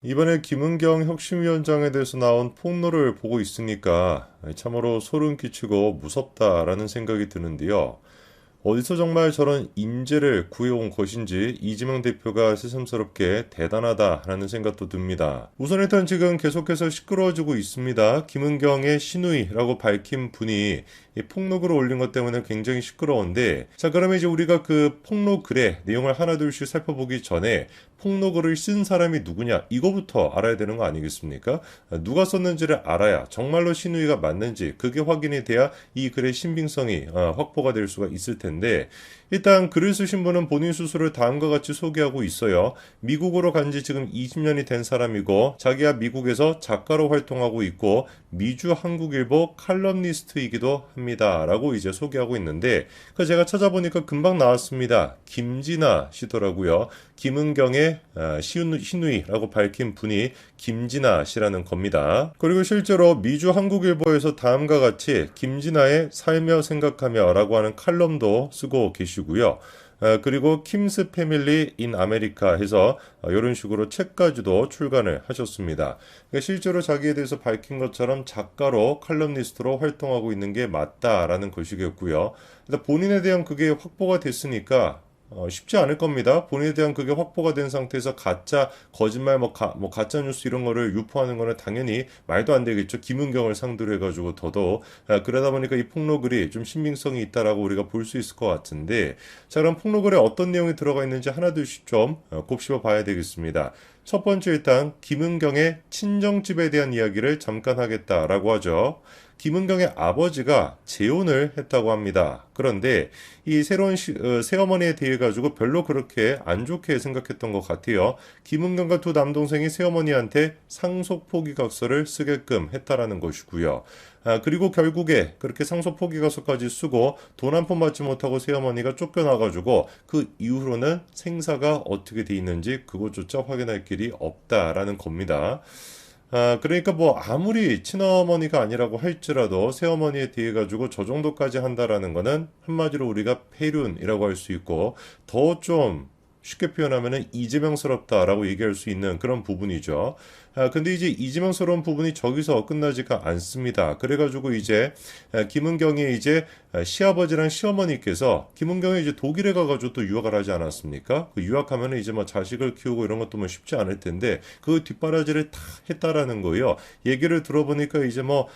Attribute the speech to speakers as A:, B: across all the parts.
A: 이번에 김은경 혁신위원장에 대해서 나온 폭로를 보고 있으니까 참으로 소름 끼치고 무섭다라는 생각이 드는데요. 어디서 정말 저런 인재를 구해온 것인지 이재명 대표가 새삼스럽게 대단하다라는 생각도 듭니다. 우선 일단 지금 계속해서 시끄러워지고 있습니다. 김은경의 신우이라고 밝힌 분이 이 폭로글을 올린 것 때문에 굉장히 시끄러운데, 자, 그러면 이제 우리가 그 폭로글의 내용을 하나둘씩 살펴보기 전에 폭로글을 쓴 사람이 누구냐, 이거부터 알아야 되는 거 아니겠습니까? 누가 썼는지를 알아야 정말로 신우이가 맞는지 그게 확인이 돼야 이 글의 신빙성이 확보가 될 수가 있을 텐데, 일단 글을 쓰신 분은 본인 스스로를 다음과 같이 소개하고 있어요. 미국으로 간 지 지금 20년이 된 사람이고, 자기가 미국에서 작가로 활동하고 있고 미주 한국일보 칼럼니스트이기도 합니다 라고 이제 소개하고 있는데, 그 제가 찾아보니까 금방 나왔습니다. 김진아 씨더라고요. 김은경의 신우이라고 밝힌 분이 김진아 씨라는 겁니다. 그리고 실제로 미주 한국일보에서 다음과 같이 김진아의 살며 생각하며 라고 하는 칼럼도 쓰고 계시고요. 그리고 킴스 패밀리 인 아메리카 해서 이런 식으로 책까지도 출간을 하셨습니다. 그러니까 실제로 자기에 대해서 밝힌 것처럼 작가로 칼럼니스트로 활동하고 있는 게 맞다라는 것이겠고요. 본인에 대한 그게 확보가 됐으니까 쉽지 않을 겁니다. 본인에 대한 그게 확보가 된 상태에서 가짜, 거짓말, 가짜 뉴스 이런 거를 유포하는 거는 당연히 말도 안 되겠죠. 김은경을 상대로 해가지고 더더욱. 그러다 보니까 이 폭로글이 좀 신빙성이 있다라고 우리가 볼 수 있을 것 같은데, 자, 그럼 폭로글에 어떤 내용이 들어가 있는지 하나둘씩 좀 곱씹어 봐야 되겠습니다. 첫 번째, 일단 김은경의 친정집에 대한 이야기를 잠깐 하겠다라고 하죠. 김은경의 아버지가 재혼을 했다고 합니다. 그런데 이 새로운 새어머니에 대해 가지고 별로 그렇게 안 좋게 생각했던 것 같아요. 김은경과 두 남동생이 새어머니한테 상속 포기각서를 쓰게끔 했다라는 것이고요. 그리고 결국에 그렇게 상속 포기각서까지 쓰고 돈 한 푼 받지 못하고 새어머니가 쫓겨나가지고 그 이후로는 생사가 어떻게 돼 있는지 그것조차 확인할 길이 없다라는 겁니다. 그러니까 뭐 아무리 친어머니가 아니라고 할지라도 새어머니에 대해 가지고 저 정도까지 한다라는 거는 한마디로 우리가 폐륜이라고 할 수 있고, 더 좀 쉽게 표현하면은 이재명스럽다라고 얘기할 수 있는 그런 부분이죠. 근데 이제 이재명스러운 부분이 저기서 끝나지가 않습니다. 그래가지고 이제 김은경의 이제 시아버지랑 시어머니께서 김은경이 이제 독일에 가가지고 또 유학을 하지 않았습니까? 그 유학하면은 이제 뭐 자식을 키우고 이런 것도 뭐 쉽지 않을 텐데 그 뒷바라지를 다 했다라는 거예요. 얘기를 들어보니까 이제 뭐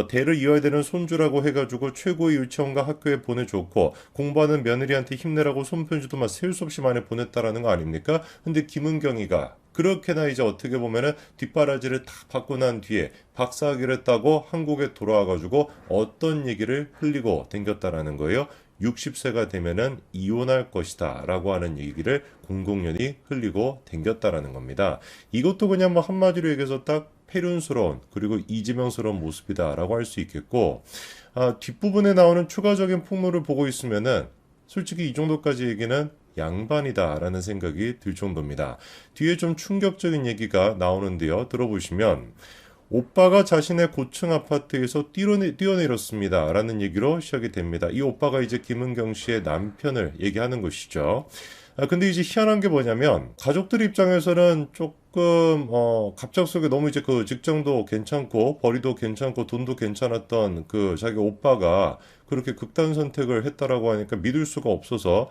A: 대를 이어야 되는 손주라고 해가지고 최고의 유치원과 학교에 보내줬고, 공부하는 며느리한테 힘내라고 손편지도 막 셀 수 없이 많이 보냈다라는 거 아닙니까? 근데 김은경이가 그렇게나 이제 어떻게 보면은 뒷바라지를 다 받고 난 뒤에 박사학위를 했다고 한국에 돌아와가지고 어떤 얘기를 흘리고 댕겼다라는 거예요. 60세가 되면은 이혼할 것이다 라고 하는 얘기를 공공연히 흘리고 댕겼다라는 겁니다. 이것도 그냥 뭐 한마디로 얘기해서 딱 폐륜스러운, 그리고 이지명스러운 모습이다라고 할 수 있겠고, 뒷부분에 나오는 추가적인 폭로를 보고 있으면은 솔직히 이 정도까지 얘기는 양반이다라는 생각이 들 정도입니다. 뒤에 좀 충격적인 얘기가 나오는데요. 들어보시면 오빠가 자신의 고층 아파트에서 뛰어내렸습니다 라는 얘기로 시작이 됩니다. 이 오빠가 이제 김은경 씨의 남편을 얘기하는 것이죠. 근데 이제 희한한 게 뭐냐면, 가족들 입장에서는 조금 갑작스럽게 너무 이제 그 직장도 괜찮고 벌이도 괜찮고 돈도 괜찮았던 그 자기 오빠가 그렇게 극단 선택을 했다라고 하니까 믿을 수가 없어서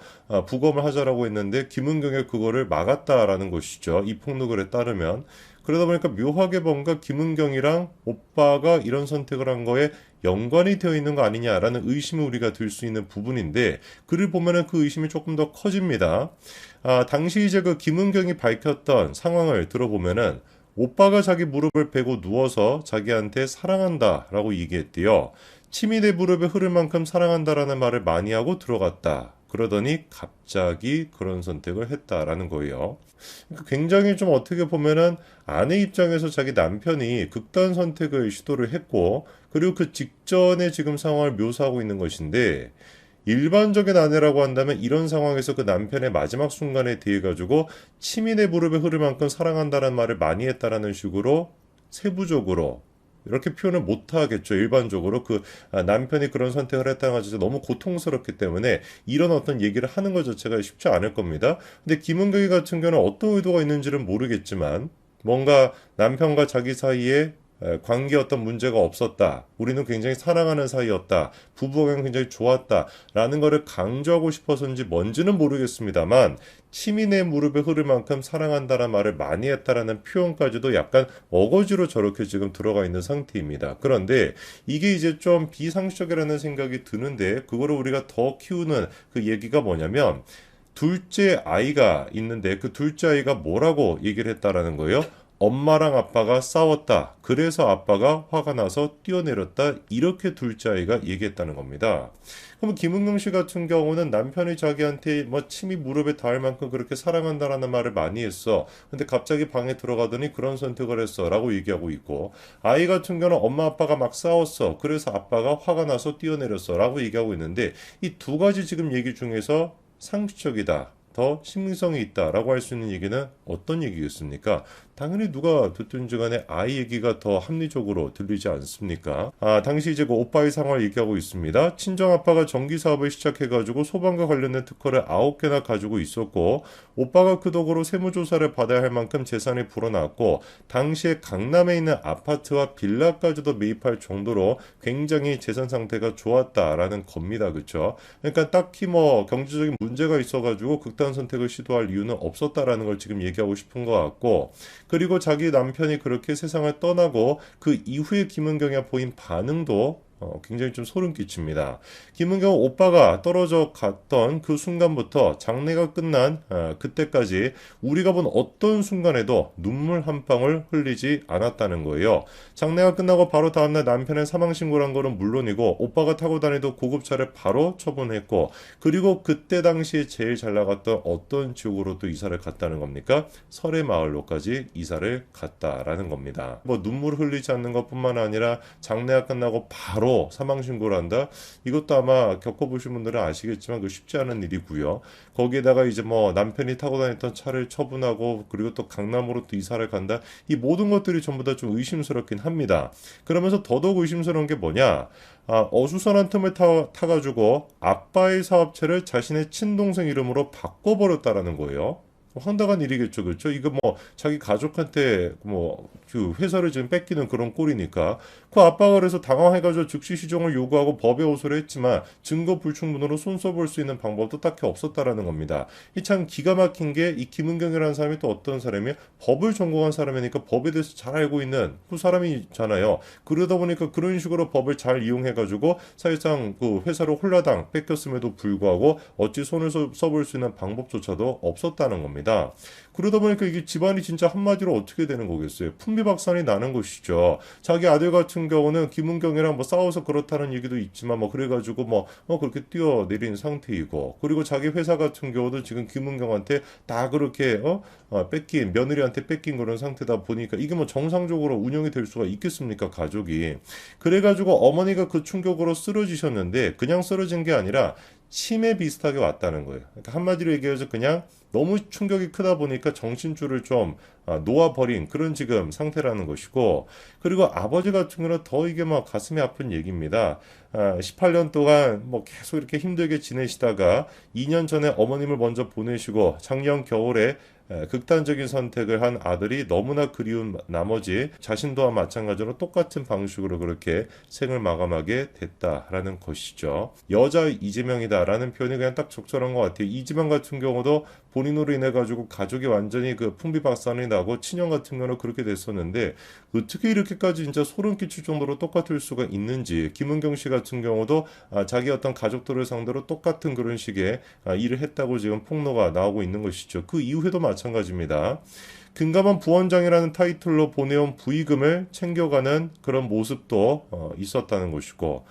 A: 부검을 하자라고 했는데 김은경이 그거를 막았다라는 것이죠. 이 폭로글에 따르면. 그러다 보니까 묘하게 뭔가 김은경이랑 오빠가 이런 선택을 한 거에 연관이 되어 있는 거 아니냐라는 의심을 우리가 들 수 있는 부분인데, 글을 보면은 그 의심이 조금 더 커집니다. 당시 이제 그 김은경이 밝혔던 상황을 들어보면은 오빠가 자기 무릎을 베고 누워서 자기한테 사랑한다라고 얘기했대요. 침이 내 무릎에 흐를 만큼 사랑한다라는 말을 많이 하고 들어갔다. 그러더니 갑자기 그런 선택을 했다라는 거예요. 그러니까 굉장히 좀 어떻게 보면은 아내 입장에서 자기 남편이 극단 선택을 시도를 했고, 그리고 그 직전에 지금 상황을 묘사하고 있는 것인데, 일반적인 아내라고 한다면 이런 상황에서 그 남편의 마지막 순간에 대해 가지고 침이 내 무릎에 흐를 만큼 사랑한다는 말을 많이 했다라는 식으로 세부적으로 이렇게 표현을 못 하겠죠. 일반적으로 남편이 그런 선택을 했다는 것이 너무 고통스럽기 때문에 이런 어떤 얘기를 하는 것 자체가 쉽지 않을 겁니다. 근데 김은경이 같은 경우는 어떤 의도가 있는지는 모르겠지만 뭔가 남편과 자기 사이에 관계 어떤 문제가 없었다. 우리는 굉장히 사랑하는 사이였다. 부부관계 굉장히 좋았다. 라는 거를 강조하고 싶어서인지 뭔지는 모르겠습니다만 침이 내 무릎에 흐를 만큼 사랑한다는 말을 많이 했다라는 표현까지도 약간 어거지로 저렇게 지금 들어가 있는 상태입니다. 그런데 이게 이제 좀 비상식적이라는 생각이 드는데 그거를 우리가 더 키우는 그 얘기가 뭐냐면 둘째 아이가 있는데 그 둘째 아이가 뭐라고 얘기를 했다라는 거예요. 엄마랑 아빠가 싸웠다. 그래서 아빠가 화가 나서 뛰어내렸다. 이렇게 둘째 아이가 얘기했다는 겁니다. 그럼 김은경 씨 같은 경우는 남편이 자기한테 뭐 침이 무릎에 닿을 만큼 그렇게 사랑한다라는 말을 많이 했어. 근데 갑자기 방에 들어가더니 그런 선택을 했어. 라고 얘기하고 있고 아이 같은 경우는 엄마 아빠가 막 싸웠어. 그래서 아빠가 화가 나서 뛰어내렸어. 라고 얘기하고 있는데 이 두 가지 지금 얘기 중에서 상식적이다. 더 신빙성이 있다라고 할 수 있는 얘기는 어떤 얘기겠습니까? 당연히 누가 듣든지 간에 아이 얘기가 더 합리적으로 들리지 않습니까? 당시 이제 그 오빠의 상황을 얘기하고 있습니다. 친정아빠가 전기사업을 시작해가지고 소방과 관련된 특허를 9개나 가지고 있었고 오빠가 그 덕으로 세무조사를 받아야 할 만큼 재산이 불어났고 당시에 강남에 있는 아파트와 빌라까지도 매입할 정도로 굉장히 재산 상태가 좋았다라는 겁니다. 그렇죠? 그러니까 딱히 뭐 경제적인 문제가 있어가지고 극단 선택을 시도할 이유는 없었다라는 걸 지금 얘기하고 싶은 것 같고 그리고 자기 남편이 그렇게 세상을 떠나고 그 이후에 김은경이 보인 반응도 굉장히 좀 소름 끼칩니다. 김은경 오빠가 떨어져 갔던 그 순간부터 장례가 끝난 그때까지 우리가 본 어떤 순간에도 눈물 한 방울 흘리지 않았다는 거예요. 장례가 끝나고 바로 다음날 남편의 사망신고를 한 거는 물론이고 오빠가 타고 다니던 고급차를 바로 처분했고 그리고 그때 당시에 제일 잘 나갔던 어떤 지역으로 또 이사를 갔다는 겁니까? 설해마을로까지 이사를 갔다라는 겁니다. 뭐 눈물 흘리지 않는 것뿐만 아니라 장례가 끝나고 바로 사망신고를 한다. 이것도 아마 겪어보신 분들은 아시겠지만 그 쉽지 않은 일이고요. 거기에다가 이제 뭐 남편이 타고 다녔던 차를 처분하고 그리고 또 강남으로 또 이사를 간다. 이 모든 것들이 전부 다 좀 의심스럽긴 합니다. 그러면서 더더욱 의심스러운 게 뭐냐? 어수선한 틈을 타가지고 아빠의 사업체를 자신의 친동생 이름으로 바꿔버렸다라는 거예요. 황당한 일이겠죠, 그렇죠? 이거 뭐 자기 가족한테 뭐 그 회사를 지금 뺏기는 그런 꼴이니까 그 아빠가 그래서 당황해가지고 즉시 시정을 요구하고 법에 호소를 했지만 증거 불충분으로 손써볼 수 있는 방법도 딱히 없었다라는 겁니다. 이 참 기가 막힌 게 이 김은경이라는 사람이 또 어떤 사람이 법을 전공한 사람이니까 법에 대해서 잘 알고 있는 그 사람이잖아요. 그러다 보니까 그런 식으로 법을 잘 이용해가지고 사실상 그 회사를 홀라당 뺏겼음에도 불구하고 어찌 손을 써볼 수 있는 방법조차도 없었다는 겁니다. 그러다 보니까 이게 집안이 진짜 한마디로 어떻게 되는 거겠어요? 풍비박산이 나는 것이죠. 자기 아들 같은 경우는 김은경이랑 뭐 싸워서 그렇다는 얘기도 있지만 뭐 그래가지고 뭐 그렇게 뛰어내린 상태이고 그리고 자기 회사 같은 경우도 지금 김은경한테 다 그렇게 뺏긴 며느리한테 뺏긴 그런 상태다 보니까 이게 뭐 정상적으로 운영이 될 수가 있겠습니까? 가족이. 그래가지고 어머니가 그 충격으로 쓰러지셨는데 그냥 쓰러진 게 아니라 치매 비슷하게 왔다는 거예요. 그러니까 한마디로 얘기해서 그냥 너무 충격이 크다 보니까 정신줄을 좀 놓아버린 그런 지금 상태라는 것이고 그리고 아버지 같은 경우는 더 이게 막 가슴이 아픈 얘기입니다. 18년 동안 뭐 계속 이렇게 힘들게 지내시다가 2년 전에 어머님을 먼저 보내시고 작년 겨울에 극단적인 선택을 한 아들이 너무나 그리운 나머지 자신도와 마찬가지로 똑같은 방식으로 그렇게 생을 마감하게 됐다라는 것이죠. 여자 이재명이다라는 표현이 그냥 딱 적절한 것 같아요. 이재명 같은 경우도 본인으로 인해 가지고 가족이 완전히 그 풍비박산이 나고 친형 같은 경우는 그렇게 됐었는데 어떻게 이렇게까지 진짜 소름 끼칠 정도로 똑같을 수가 있는지 김은경 씨 같은 경우도 자기 어떤 가족들을 상대로 똑같은 그런 식의 일을 했다고 지금 폭로가 나오고 있는 것이죠. 그 이후에도 마찬가지입니다. 금감원 부원장이라는 타이틀로 보내온 부의금을 챙겨가는 그런 모습도 있었다는 것이고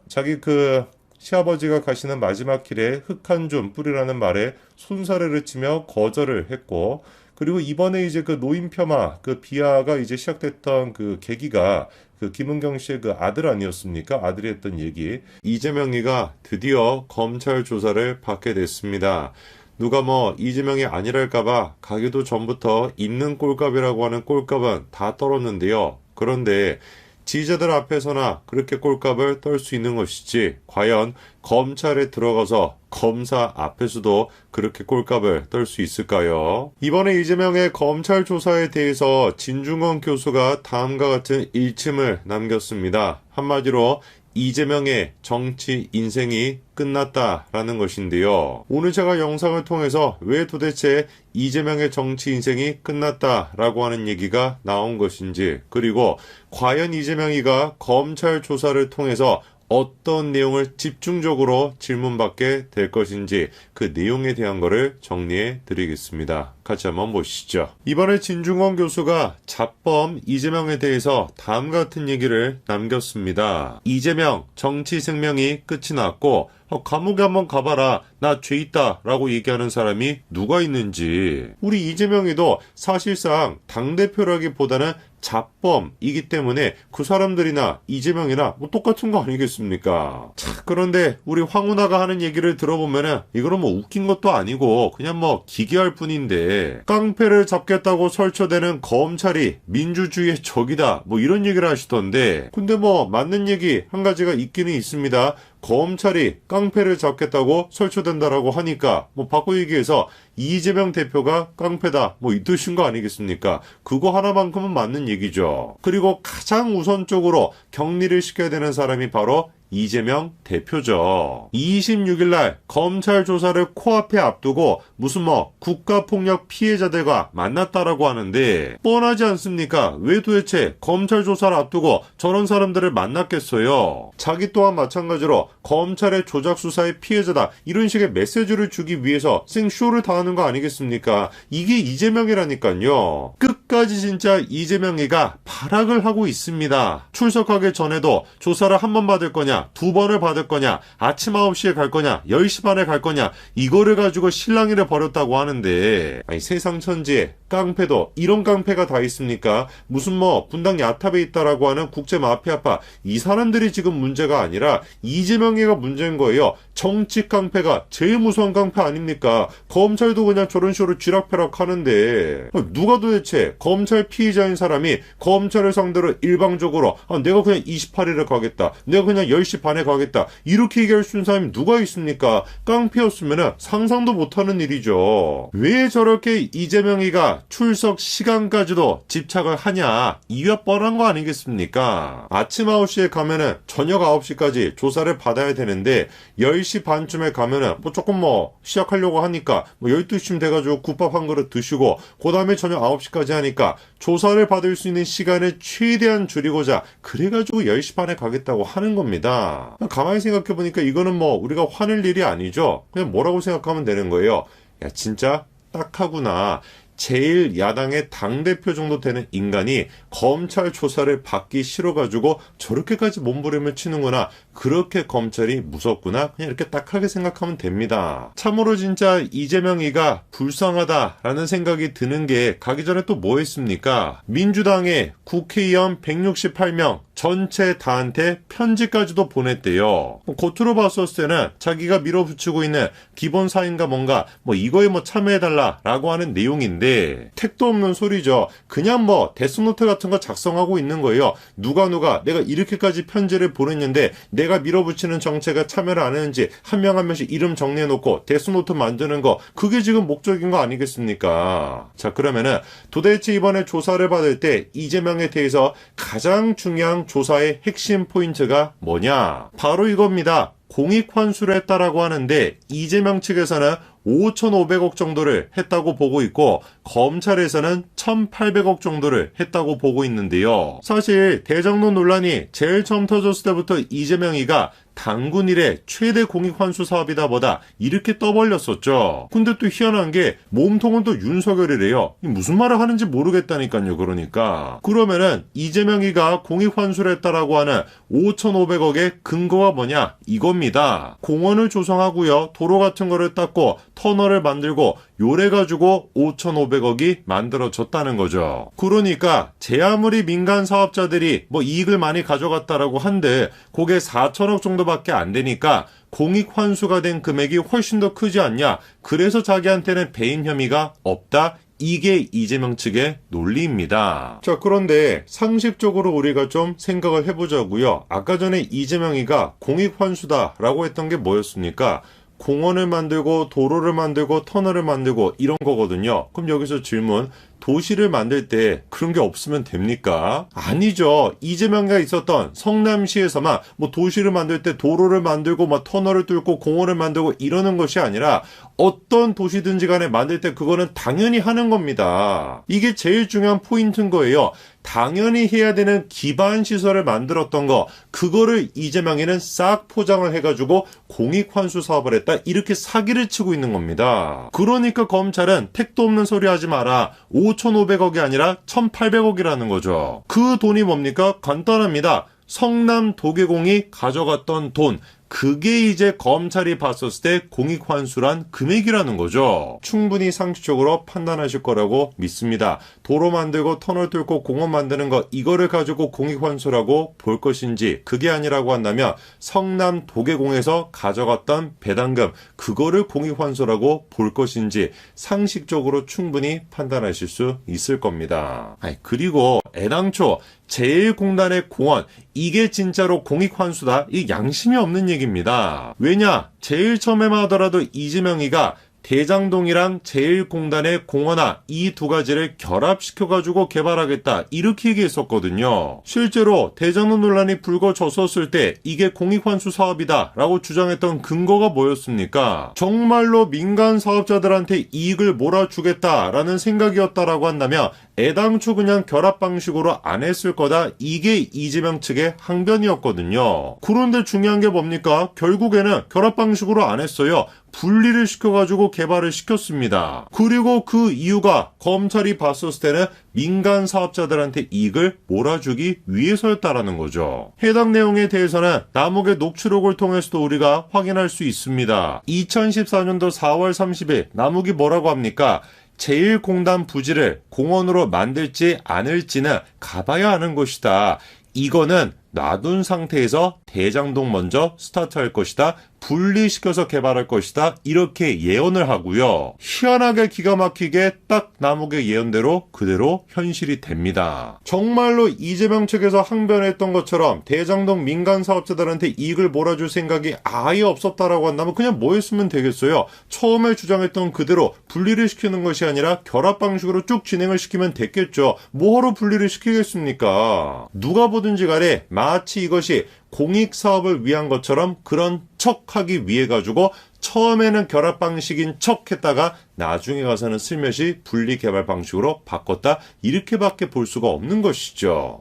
A: 자기 그 시아버지가 가시는 마지막 길에 흙 한 줌 뿌리라는 말에 손사래를 치며 거절을 했고 그리고 이번에 이제 그 노인 폄하 그 비하가 이제 시작됐던 그 계기가 그 김은경 씨의 그 아들 아니었습니까? 아들이 했던 얘기. 이재명이가 드디어 검찰 조사를 받게 됐습니다. 누가 뭐 이재명이 아니랄까봐 가기도 전부터 있는 꼴값이라고 하는 꼴값은 다 떨었는데요. 그런데 지지자들 앞에서나 그렇게 꼴값을 떨 수 있는 것이지 과연 검찰에 들어가서 검사 앞에서도 그렇게 꼴값을 떨 수 있을까요? 이번에 이재명의 검찰 조사에 대해서 진중권 교수가 다음과 같은 일침을 남겼습니다. 한마디로 이재명의 정치 인생이 끝났다라는 것인데요. 오늘 제가 영상을 통해서 왜 도대체 이재명의 정치 인생이 끝났다라고 하는 얘기가 나온 것인지, 그리고 과연 이재명이가 검찰 조사를 통해서 어떤 내용을 집중적으로 질문받게 될 것인지 그 내용에 대한 거를 정리해 드리겠습니다. 같이 한번 보시죠. 이번에 진중권 교수가 잡범 이재명에 대해서 다음과 같은 얘기를 남겼습니다. 이재명 정치 생명이 끝이 났고 감옥에 한번 가봐라, 나 죄 있다 라고 얘기하는 사람이 누가 있는지. 우리 이재명이도 사실상 당대표라기보다는 잡범이기 때문에 그 사람들이나 이재명이나 뭐 똑같은 거 아니겠습니까? 자, 그런데 우리 황운하가 하는 얘기를 들어보면은 이거는 뭐 웃긴 것도 아니고 그냥 뭐 기괴할 뿐인데, 깡패를 잡겠다고 설쳐대는 검찰이 민주주의의 적이다 뭐 이런 얘기를 하시던데, 근데 뭐 맞는 얘기 한 가지가 있기는 있습니다. 검찰이 깡패를 잡겠다고 설쳐된다라고 하니까 뭐 바꿔 얘기해서 이재명 대표가 깡패다 뭐 이 뜻인 거 아니겠습니까? 그거 하나만큼은 맞는 얘기죠. 그리고 가장 우선적으로 격리를 시켜야 되는 사람이 바로 이재명 대표죠. 26일날 검찰 조사를 코앞에 앞두고 무슨 뭐 국가폭력 피해자들과 만났다라고 하는데 뻔하지 않습니까? 왜 도대체 검찰 조사를 앞두고 저런 사람들을 만났겠어요? 자기 또한 마찬가지로 검찰의 조작 수사의 피해자다 이런 식의 메시지를 주기 위해서 생쇼를 다하는 거 아니겠습니까? 이게 이재명이라니까요. 끝까지 진짜 이재명이가 발악을 하고 있습니다. 출석하기 전에도 조사를 한 번 받을 거냐, 두 번을 받을 거냐, 아침 9시에 갈 거냐, 10시 반에 갈 거냐, 이거를 가지고 실랑이를 벌였다고 하는데, 아니 세상 천지에 깡패도 이런 깡패가 다 있습니까? 무슨 뭐 분당 야탑에 있다라고 하는 국제 마피아파, 이 사람들이 지금 문제가 아니라 이재명이가 문제인 거예요. 정치 깡패가 제일 무서운 깡패 아닙니까? 검찰도 그냥 저런 식으로 쥐락펴락 하는데 누가 도대체 검찰 피의자인 사람이 검찰을 상대로 일방적으로 내가 그냥 28일에 가겠다, 내가 그냥 10시 반에 가겠다 이렇게 얘기할 수 있는 사람이 누가 있습니까? 깡패였으면 상상도 못하는 일이죠. 왜 저렇게 이재명이가 출석 시간까지도 집착을 하냐? 이유가 뻔한 거 아니겠습니까? 아침 9시에 가면은 저녁 9시까지 조사를 받아야 되는데 10시 반쯤에 가면은 뭐 조금 뭐 시작하려고 하니까 뭐 12시쯤 돼가지고 국밥 한 그릇 드시고 그 다음에 저녁 9시까지 하니까 조사를 받을 수 있는 시간을 최대한 줄이고자 그래가지고 10시 반에 가겠다고 하는 겁니다. 가만히 생각해보니까 이거는 뭐 우리가 화낼 일이 아니죠. 그냥 뭐라고 생각하면 되는 거예요. 야 진짜 딱하구나. 제일 야당의 당대표 정도 되는 인간이 검찰 조사를 받기 싫어가지고 저렇게까지 몸부림을 치는구나. 그렇게 검찰이 무섭구나. 그냥 이렇게 딱하게 생각하면 됩니다. 참으로 진짜 이재명이가 불쌍하다라는 생각이 드는 게 가기 전에 또 뭐 했습니까? 민주당의 국회의원 168명 전체 다한테 편지까지도 보냈대요. 겉으로 봤었을 때는 자기가 밀어붙이고 있는 기본 사인가 뭔가 뭐 이거에 뭐 참여해달라라고 하는 내용인데 택도 없는 소리죠. 그냥 뭐 데스노트 같은 거 작성하고 있는 거예요. 누가 내가 이렇게까지 편지를 보냈는데 내가 밀어붙이는 정책에 참여를 안 했는지 한 명 한 명씩 이름 정리해놓고 데스노트 만드는 거, 그게 지금 목적인 거 아니겠습니까? 자, 그러면은 도대체 이번에 조사를 받을 때 이재명에 대해서 가장 중요한 조사의 핵심 포인트가 뭐냐? 바로 이겁니다. 공익 환수를 했다라고 하는데 이재명 측에서는 5,500억 정도를 했다고 보고 있고 검찰에서는 1,800억 정도를 했다고 보고 있는데요. 사실 대장동 논란이 제일 처음 터졌을 때부터 이재명이가 당군 이래 최대 공익 환수 사업이다 뭐다 이렇게 떠벌렸었죠. 근데 또 희한한 게 몸통은 또 윤석열이래요. 무슨 말을 하는지 모르겠다니까요. 그러면은 이재명이가 공익 환수를 했다라고 하는 5,500억의 근거가 뭐냐? 이겁니다. 공원을 조성하고요, 도로 같은 거를 닦고 터널을 만들고 요래 가지고 5,500억이 만들어졌다는 거죠. 그러니까 제 아무리 민간 사업자들이 뭐 이익을 많이 가져갔다라고 한데 그게 4천억 정도밖에 안 되니까 공익 환수가 된 금액이 훨씬 더 크지 않냐? 그래서 자기한테는 배임 혐의가 없다. 이게 이재명 측의 논리입니다. 자, 그런데 상식적으로 우리가 좀 생각을 해보자고요. 아까 전에 이재명이가 공익환수다라고 했던 게 뭐였습니까? 공원을 만들고 도로를 만들고 터널을 만들고 이런 거거든요. 그럼 여기서 질문, 도시를 만들 때 그런 게 없으면 됩니까? 아니죠. 이재명이가 있었던 성남시에서만 뭐 도시를 만들 때 도로를 만들고 막 터널을 뚫고 공원을 만들고 이러는 것이 아니라 어떤 도시든지 간에 만들 때 그거는 당연히 하는 겁니다. 이게 제일 중요한 포인트인 거예요. 당연히 해야 되는 기반 시설을 만들었던 거, 그거를 이재명이는 싹 포장을 해가지고 공익환수 사업을 했다, 이렇게 사기를 치고 있는 겁니다. 그러니까 검찰은 택도 없는 소리 하지 마라, 5,500억이 아니라 1,800억이라는 거죠. 그 돈이 뭡니까? 간단합니다. 성남 도계공이 가져갔던 돈, 그게 이제 검찰이 봤었을 때 공익환수란 금액이라는 거죠. 충분히 상식적으로 판단하실 거라고 믿습니다. 도로 만들고 터널 뚫고 공원 만드는 거, 이거를 가지고 공익환수라고 볼 것인지, 그게 아니라고 한다면 성남 도계공에서 가져갔던 배당금, 그거를 공익환수라고 볼 것인지 상식적으로 충분히 판단하실 수 있을 겁니다. 그리고 애당초 제1공단의 공원, 이게 진짜로 공익환수다? 이 양심이 없는 얘기입니다. 왜냐? 제일 처음에만 하더라도 이재명이가 대장동이랑 제1공단의 공원화, 이 두 가지를 결합시켜가지고 개발하겠다, 이렇게 얘기했었거든요. 실제로 대장동 논란이 불거졌었을 때 이게 공익환수 사업이다 라고 주장했던 근거가 뭐였습니까? 정말로 민간 사업자들한테 이익을 몰아주겠다라는 생각이었다라고 한다면 애당초 그냥 결합 방식으로 안 했을 거다, 이게 이재명 측의 항변이었거든요. 그런데 중요한 게 뭡니까? 결국에는 결합 방식으로 안 했어요. 분리를 시켜가지고 개발을 시켰습니다. 그리고 그 이유가 검찰이 봤었을 때는 민간 사업자들한테 이익을 몰아주기 위해서였다라는 거죠. 해당 내용에 대해서는 남욱의 녹취록을 통해서도 우리가 확인할 수 있습니다. 2014년도 4월 30일 남욱이 뭐라고 합니까? 제1공단 부지를 공원으로 만들지 않을지는 가봐야 하는 것이다. 이거는 놔둔 상태에서 대장동 먼저 스타트할 것이다, 분리시켜서 개발할 것이다, 이렇게 예언을 하고요. 희한하게 기가 막히게 딱 남욱의 예언대로 그대로 현실이 됩니다. 정말로 이재명 측에서 항변했던 것처럼 대장동 민간 사업자들한테 이익을 몰아줄 생각이 아예 없었다라고 한다면 그냥 뭐 했으면 되겠어요? 처음에 주장했던 그대로 분리를 시키는 것이 아니라 결합 방식으로 쭉 진행을 시키면 됐겠죠. 뭐하러 분리를 시키겠습니까? 누가 보든지 간에 마치 이것이 공익사업을 위한 것처럼 그런 척하기 위해 가지고 처음에는 결합 방식인 척 했다가 나중에 가서는 슬며시 분리 개발 방식으로 바꿨다, 이렇게밖에 볼 수가 없는 것이죠.